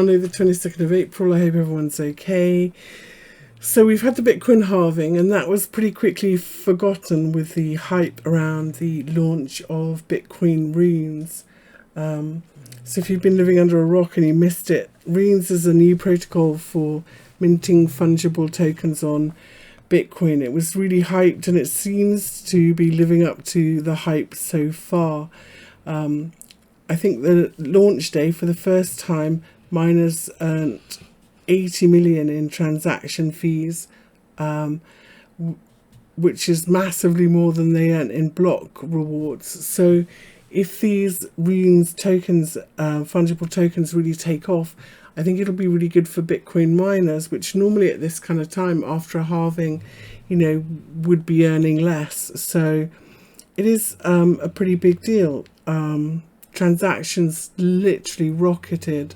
Monday the 22nd of April. I hope everyone's okay. So we've had the Bitcoin halving, and that was pretty quickly forgotten with the hype around the launch of Bitcoin Runes. So if you've been living under a rock and you missed it, Runes is a new protocol for minting fungible tokens on Bitcoin. It was really hyped, and it seems to be living up to the hype so far. I think the launch day, for the first time, miners earned 80 million in transaction fees, which is massively more than they earn in block rewards. So if these Runes tokens, fungible tokens, really take off, I think it'll be really good for Bitcoin miners, which normally at this kind of time after a halving, would be earning less. So it is a pretty big deal. Transactions literally rocketed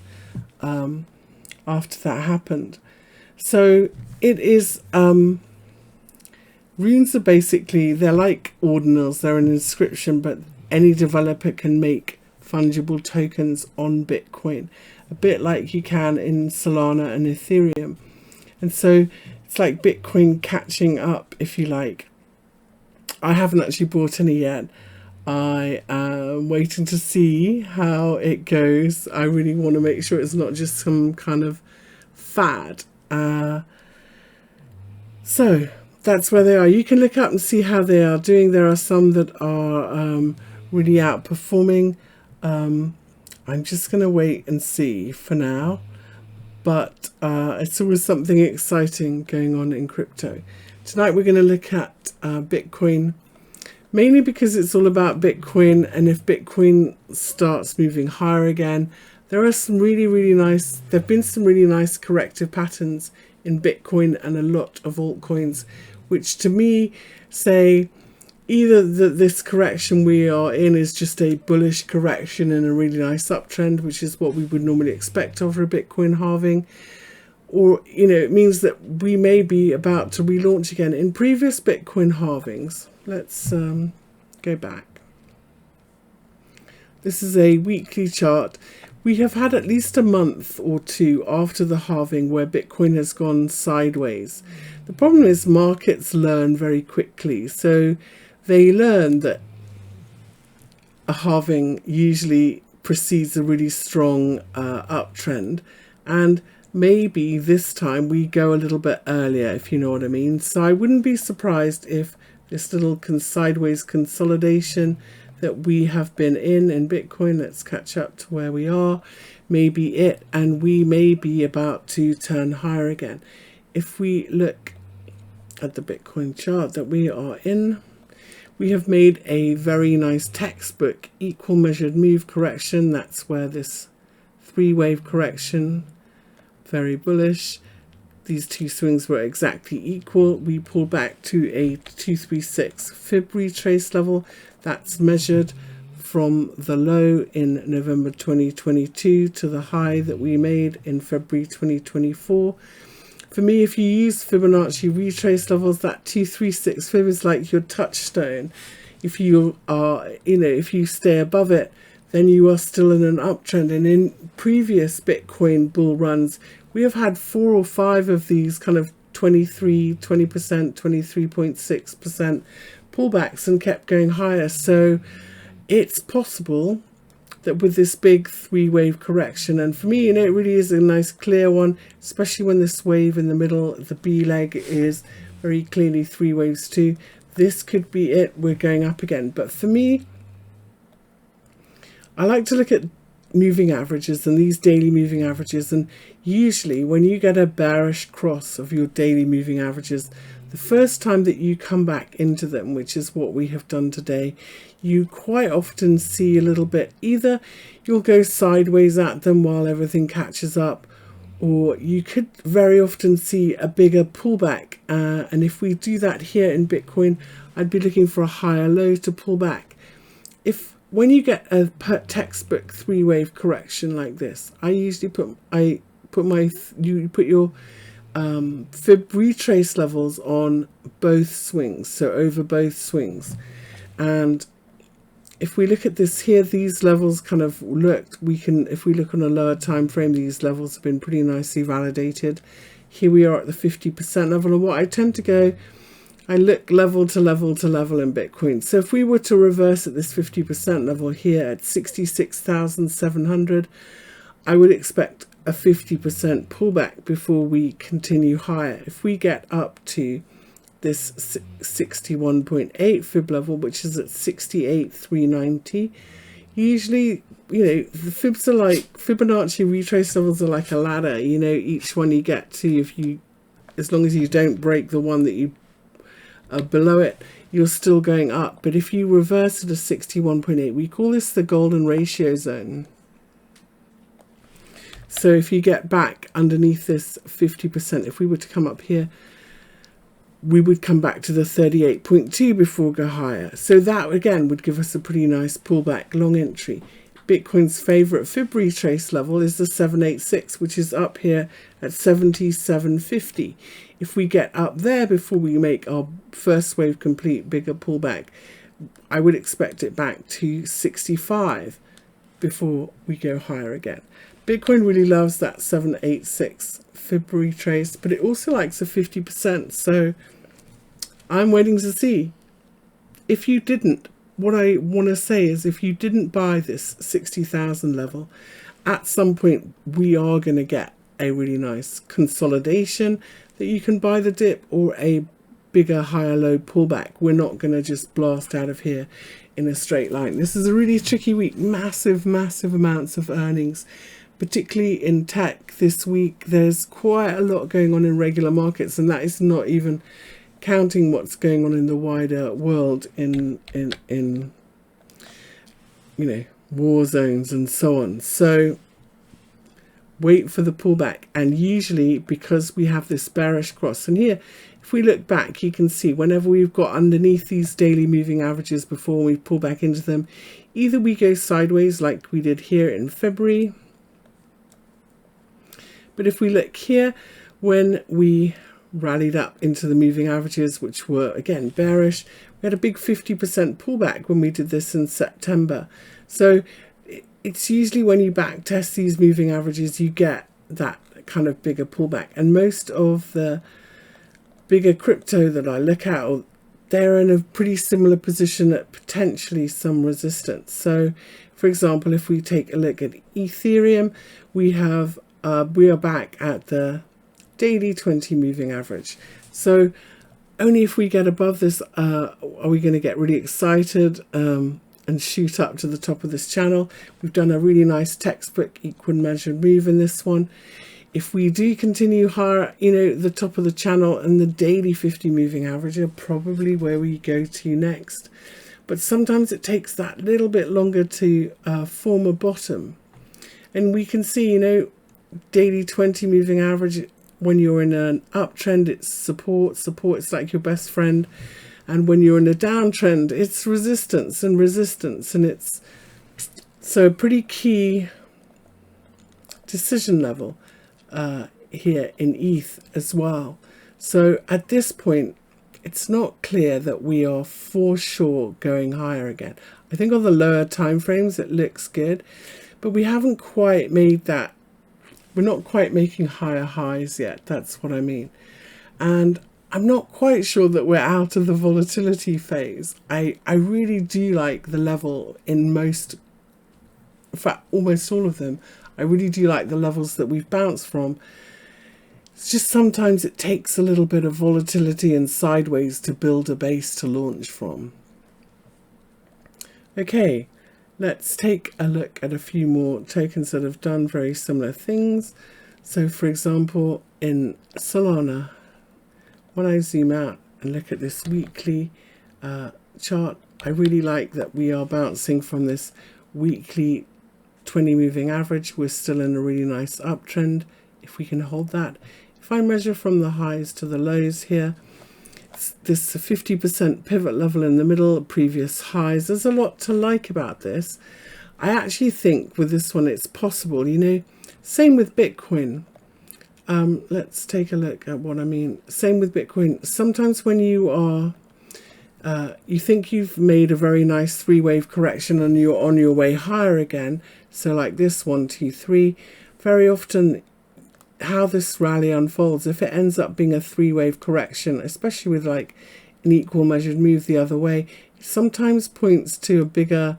after that happened. So it is, Runes are basically, they're like ordinals, they're an inscription, but any developer can make fungible tokens on Bitcoin, a bit like you can in Solana and Ethereum. And so it's like Bitcoin catching up, if you like. I haven't actually bought any yet. I am waiting to see how it goes. I really want to make sure it's not just some kind of fad. So that's where they are. You can look up and see how they are doing. There are some that are really outperforming. I'm just going to wait and see for now. But it's always something exciting going on in crypto. Tonight we're going to look at Bitcoin, mainly because it's all about Bitcoin, and if Bitcoin starts moving higher again, there are some really nice, there have been some really nice corrective patterns in Bitcoin and a lot of altcoins, which to me say either that this correction we are in is just a bullish correction and a really nice uptrend, which is what we would normally expect after a Bitcoin halving, or it means that we may be about to relaunch again. In previous Bitcoin halvings, let's go back. This is a weekly chart. We have had at least a month or two after the halving where Bitcoin has gone sideways. The problem is markets learn very quickly. So they learn that a halving usually precedes a really strong uptrend. And maybe this time we go a little bit earlier, if you know what I mean. So I wouldn't be surprised if this little sideways consolidation that we have been in Bitcoin, let's catch up to where we are, maybe it, and we may be about to turn higher again. If we look at the Bitcoin chart that we are in, we have made a very nice textbook equal measured move correction. That's where this three-wave correction, very bullish. These two swings were exactly equal. We pulled back to a 236 Fib retrace level. That's measured from the low in November 2022 to the high that we made in February 2024. For me, if you use Fibonacci retrace levels, that 236 Fib is like your touchstone. If you are, if you stay above it, then you are still in an uptrend. And in previous Bitcoin bull runs, we have had 4 or 5 of these kind of 20%, 23.6% pullbacks and kept going higher. So it's possible that with this big three-wave correction, and for me, it really is a nice clear one, especially when this wave in the middle, the B leg, is very clearly 3 waves too. This could be it. We're going up again. But for me, I like to look at moving averages and these daily moving averages, and usually when you get a bearish cross of your daily moving averages, the first time that you come back into them, which is what we have done today, you quite often see a little bit, either you'll go sideways at them while everything catches up, or you could very often see a bigger pullback, and if we do that here in Bitcoin, I'd be looking for a higher low to pull back. When you get a textbook three-wave correction like this, I usually you put your Fib retrace levels on both swings, so over both swings. And if we look at this here, these levels kind of looked, if we look on a lower time frame, these levels have been pretty nicely validated. Here we are at the 50% level, and what I tend to go, I look level to level to level in Bitcoin. So if we were to reverse at this 50% level here at 66,700, I would expect a 50% pullback before we continue higher. If we get up to this 61.8 fib level, which is at 68,390, usually, the fibs are like, Fibonacci retrace levels are like a ladder. Each one you get to, as long as you don't break the one that you are below it, you're still going up. But if you reverse to the 61.8, we call this the golden ratio zone. So if you get back underneath this 50%, if we were to come up here, we would come back to the 38.2 before we go higher. So that again would give us a pretty nice pullback long entry. Bitcoin's favorite fib retrace level is the 786, which is up here at 77.50. If we get up there before we make our first wave complete bigger pullback, I would expect it back to 65 before we go higher again. Bitcoin really loves that 786 fib retrace, but it also likes a 50%. So I'm waiting to see. If you didn't, what I want to say is, if you didn't buy this 60,000 level, at some point we are going to get a really nice consolidation that you can buy the dip, or a bigger higher low pullback. We're not going to just blast out of here in a straight line. This is a really tricky week. Massive amounts of earnings, particularly in tech this week. There's quite a lot going on in regular markets, and that is not even counting what's going on in the wider world in war zones and so on. So wait for the pullback. And usually, because we have this bearish cross, and here if we look back, you can see whenever we've got underneath these daily moving averages before we pull back into them, either we go sideways like we did here in February. But if we look here, when we rallied up into the moving averages, which were again bearish, we had a big 50% pullback when we did this in September. So it's usually when you back test these moving averages, you get that kind of bigger pullback. And most of the bigger crypto that I look at, they're in a pretty similar position at potentially some resistance. So for example, if we take a look at Ethereum, we are back at the daily 20 moving average. So only if we get above this are we going to get really excited and shoot up to the top of this channel. We've done a really nice textbook equal measured move in this one. If we do continue higher, the top of the channel and the daily 50 moving average are probably where we go to next. But sometimes it takes that little bit longer to form a bottom. And we can see, daily 20 moving average, when you're in an uptrend, it's support. It's like your best friend. And when you're in a downtrend, it's resistance. And it's so a pretty key decision level here in ETH as well. So at this point, it's not clear that we are for sure going higher again. I think on the lower time frames it looks good, but we haven't quite made that. We're not quite making higher highs yet. That's what I mean. And I'm not quite sure that we're out of the volatility phase. I really do like the level in most, in fact, almost all of them. I really do like the levels that we've bounced from. It's just sometimes it takes a little bit of volatility and sideways to build a base to launch from. Okay, let's take a look at a few more tokens that have done very similar things. So for example, in Solana, when I zoom out and look at this weekly chart, I really like that we are bouncing from this weekly 20 moving average. We're still in a really nice uptrend if we can hold that. If I measure from the highs to the lows here, this 50% pivot level in the middle, previous highs, there's a lot to like about this. I actually think with this one it's possible, same with Bitcoin. Let's take a look at what I mean. Same with Bitcoin. Sometimes when you are you think you've made a very nice three-wave correction and you're on your way higher again. So like this, 1, 2, 3. Very often how this rally unfolds, if it ends up being a three-wave correction, especially with like an equal measured move the other way, it sometimes points to a bigger,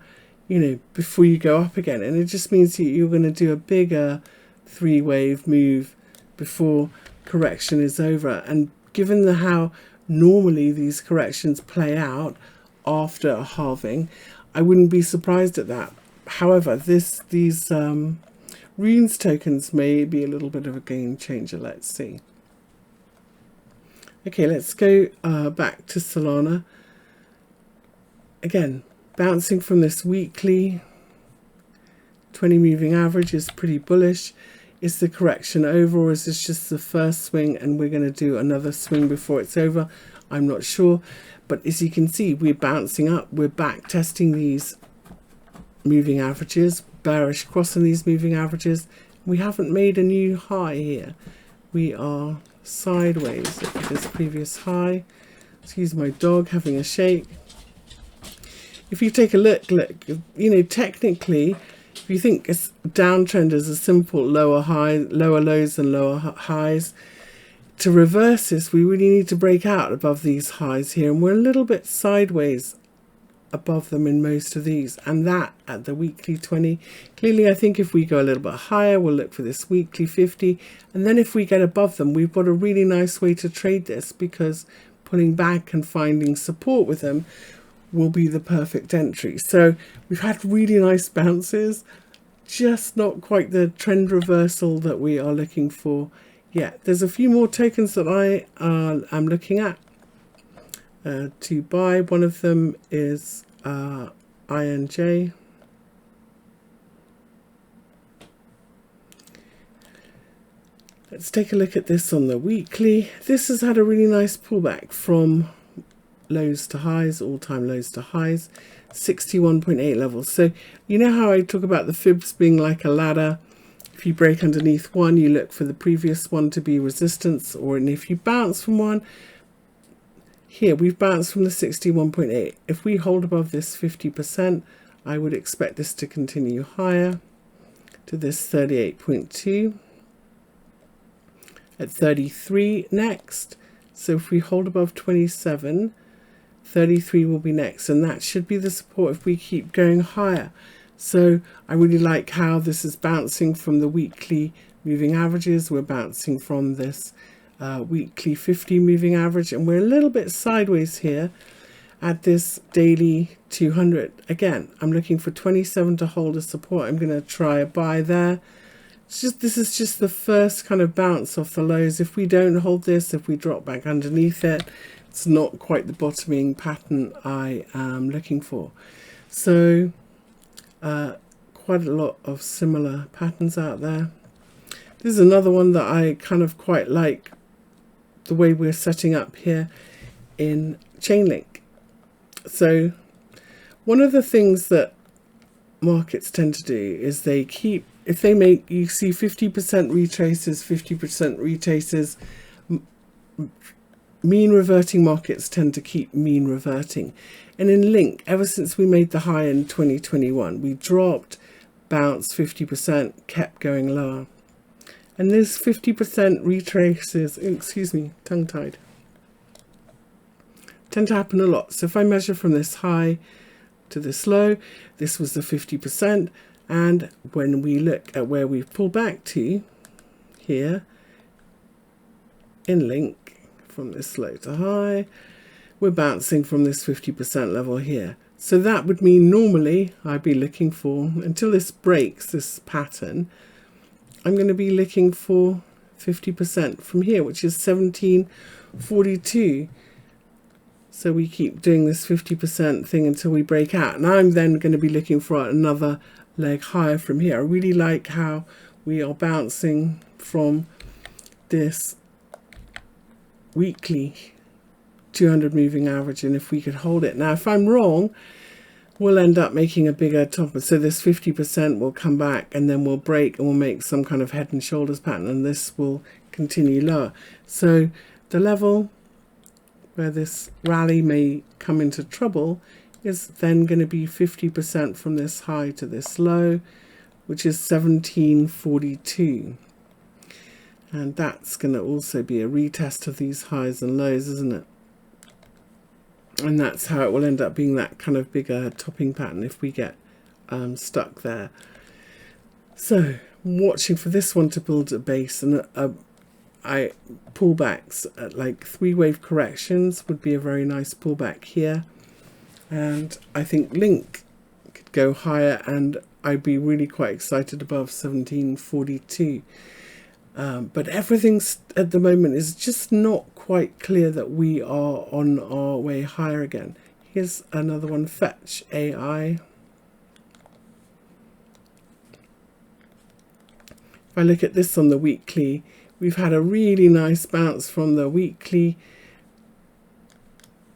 before you go up again. And it just means you're going to do a bigger three-wave move before correction is over. And given how normally these corrections play out after a halving, I wouldn't be surprised at that. However, these runes tokens may be a little bit of a game changer. Let's see. Okay, let's go back to Solana. Again, bouncing from this weekly 20 moving average is pretty bullish. Is the correction over, or is this just the first swing and we're going to do another swing before it's over? I'm not sure. But as you can see, we're bouncing up. We're back testing these moving averages, bearish crossing these moving averages. We haven't made a new high here. We are sideways at this previous high. Excuse my dog having a shake. If you take a look, technically, if you think a downtrend is a simple lower lows and lower highs, to reverse this, we really need to break out above these highs here, and we're a little bit sideways above them in most of these, and that at the weekly 20. Clearly, I think if we go a little bit higher, we'll look for this weekly 50, and then if we get above them, we've got a really nice way to trade this, because pulling back and finding support with them will be the perfect entry. So we've had really nice bounces, just not quite the trend reversal that we are looking for yet. There's a few more tokens that I am looking at to buy. One of them is INJ. Let's take a look at this on the weekly. This has had a really nice pullback from lows to highs, all-time lows to highs, 61.8 levels. So you know how I talk about the fibs being like a ladder? If you break underneath one, you look for the previous one to be resistance, and if you bounce from one, here we've bounced from the 61.8. If we hold above this 50%, I would expect this to continue higher to this 38.2. At 33 next. So if we hold above 27, 33 will be next, and that should be the support if we keep going higher. So I really like how this is bouncing from the weekly moving averages. We're bouncing from this weekly 50 moving average, and we're a little bit sideways here at this daily 200. Again, I'm looking for 27 to hold as support. I'm going to try a buy there. This is just the first kind of bounce off the lows. If we don't hold this, if we drop back underneath it, it's not quite the bottoming pattern I am looking for. So quite a lot of similar patterns out there. This is another one that I kind of quite like, the way we're setting up here in Chainlink. So one of the things that markets tend to do is they keep, if they make, you see 50% retraces, 50% retraces, mean reverting markets tend to keep mean reverting. And in Link, ever since we made the high in 2021, we dropped, bounced 50%, kept going lower. And this 50% retraces, excuse me, tongue-tied, tend to happen a lot. So if I measure from this high to this low, this was the 50%. And when we look at where we've pulled back to here in Link, from this low to high, we're bouncing from this 50% level here. So that would mean normally I'd be looking for, until this breaks this pattern, I'm going to be looking for 50% from here, which is 1742. So we keep doing this 50% thing until we break out. And I'm then going to be looking for another leg higher from here. I really like how we are bouncing from this weekly 200 moving average, and if we could hold it. Now, if I'm wrong, we'll end up making a bigger top. So this 50% will come back, and then we'll break, and we'll make some kind of head and shoulders pattern, and this will continue lower. So the level where this rally may come into trouble, is then going to be 50% from this high to this low, which is 1742. And that's going to also be a retest of these highs and lows, isn't it? And that's how it will end up being, that kind of bigger topping pattern if we get stuck there. So watching for this one to build a base, and I pullbacks at like 3-wave corrections would be a very nice pullback here. And I think Link could go higher, and I'd be really quite excited above 1742. But everything at the moment is just not quite clear that we are on our way higher again. Here's another one, Fetch AI. If I look at this on the weekly, we've had a really nice bounce from the weekly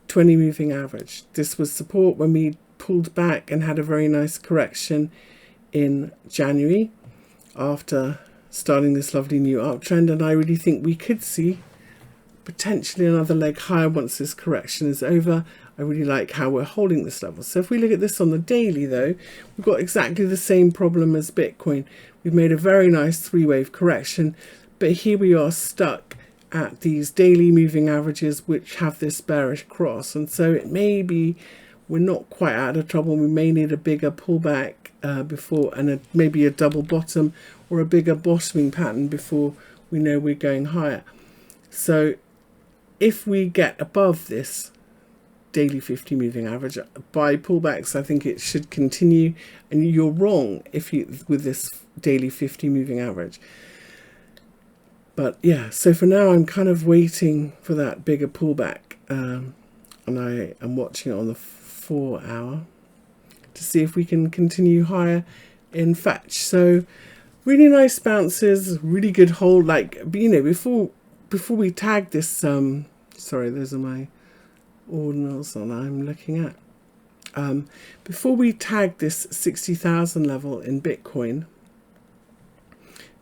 20 moving average. This was support when we pulled back and had a very nice correction in January after starting this lovely new uptrend, and I really think we could see potentially another leg higher once this correction is over. I really like how we're holding this level. So if we look at this on the daily though, we've got exactly the same problem as Bitcoin. We've made a very nice 3-wave correction, but here we are stuck at these daily moving averages which have this bearish cross, and so it may be we're not quite out of trouble. We may need a bigger pullback before, and maybe a double bottom or a bigger bottoming pattern before we know we're going higher. So if we get above this daily 50 moving average by pullbacks, I think it should continue, and you're wrong if you with this daily 50 moving average. But yeah, so for now I'm kind of waiting for that bigger pullback, and I am watching it on the 4-hour to see if we can continue higher in Fetch. So really nice bounces, really good hold. Like, you know, before we tag this, sorry, those are my ordinals that I'm looking at. Before we tag this 60,000 level in Bitcoin,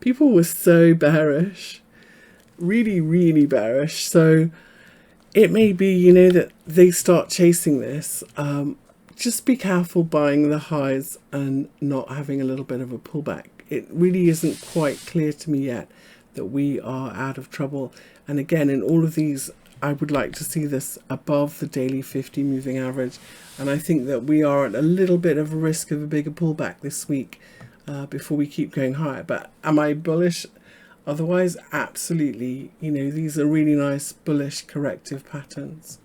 people were so bearish, really, really bearish. So it may be, you know, that they start chasing this. Just be careful buying the highs and not having a little bit of a pullback. It really isn't quite clear to me yet that we are out of trouble. And again, in all of these, I would like to see this above the daily 50 moving average. And I think that we are at a little bit of a risk of a bigger pullback this week before we keep going higher. But am I bullish? Otherwise, absolutely. You know, these are really nice bullish corrective patterns.